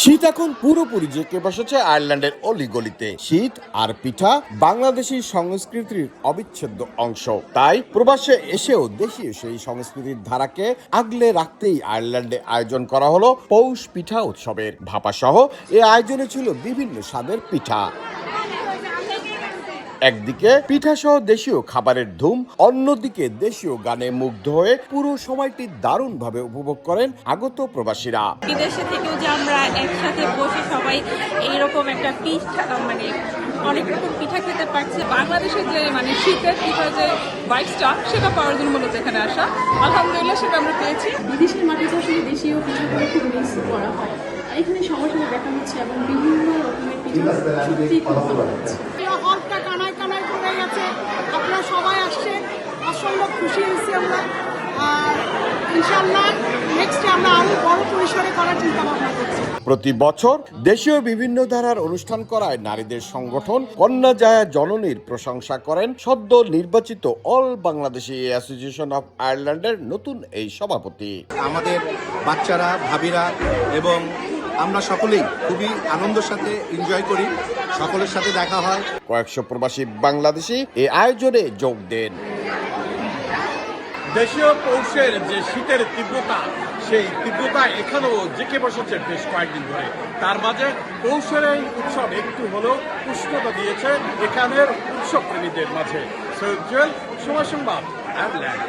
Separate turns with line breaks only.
শীত এখন পুরোপুরি জেঁকে বসেছে আয়ারল্যান্ডের অলিগলিতে। শীত আর পিঠা বাংলাদেশি সংস্কৃতির অবিচ্ছেদ্য অংশ। তাই প্রবাসে এসেও দেশীয় সেই সংস্কৃতির ধারাকে আগলে রাখতেই আয়ারল্যান্ডে আয়োজন করা হলো পৌষ পিঠা উৎসবের। ভাপাসহ এ আয়োজনে ছিল বিভিন্ন স্বাদের পিঠা। একদিকে পিঠাসহ দেশীয় খাবারের ধুম, অন্যদিকে দেশীয় গানে মুগ্ধ হয়ে পুরো সময়টি দারুণভাবে উপভোগ করেন আগত প্রবাসীরা।
বিদেশে থেকেও যে আমরা একসাথে বসে সবাই এইরকম একটা পিঠা অনেক রকম পিঠা খেতে পারছি। বাংলাদেশের যে শীতের পিঠা যে বাইকটা সেটা পাওয়ার জন্য মূলত এখানে আসা। আলহামদুলিল্লাহ সেটা আমরা পেয়েছি।
বিদেশের মাটিতে আসলে দেশীয় পিঠাগুলো খুব মিক্স করা হয়, এখানে সবার সাথে দেখা হচ্ছে এবং বিভিন্ন রকমের পিঠা সত্যি খুব ভালো লাগছে।
হলটা কানায় কানায় পড়ে গেছে, আপনারা সবাই আসছেন, অসম্ভব খুশি হয়েছি আমরা। আর ইনশাআল্লাহ নেক্সটে আমরা আরো বড় পরিসরে করার চিন্তা ভাবনা করছি।
প্রতি বছর দেশীয় বিভিন্ন ধারার অনুষ্ঠান করায় নারীদের সংগঠন কন্যা জায়া জননীর প্রশংসা করেন সদ্য নির্বাচিত অল বাংলাদেশি অ্যাসোসিয়েশন অফ আয়ারল্যান্ডের নতুন এই সভাপতি।
আমাদের বাচ্চারা, ভাবিরা এবং আমরা সকলেই খুবই আনন্দের সাথে এনজয় করি, সকলের সাথে দেখা হয়।
কয়েকশো প্রবাসী বাংলাদেশি এই আয়োজনে যোগ দেন।
দেশীয় পৌষের যে শীতের তীব্রতা, সেই তীব্রতা এখানেও জেঁকে বসেছে বেশ কয়েকদিন ধরে। তার মাঝে পৌষের এই উৎসব একটু হলেও উষ্ণতা দিয়েছে এখানের উৎসব প্রেমীদের মাঝে। সৈয়দ জুয়েল, সময় সংবাদ, আয়ারল্যান্ড।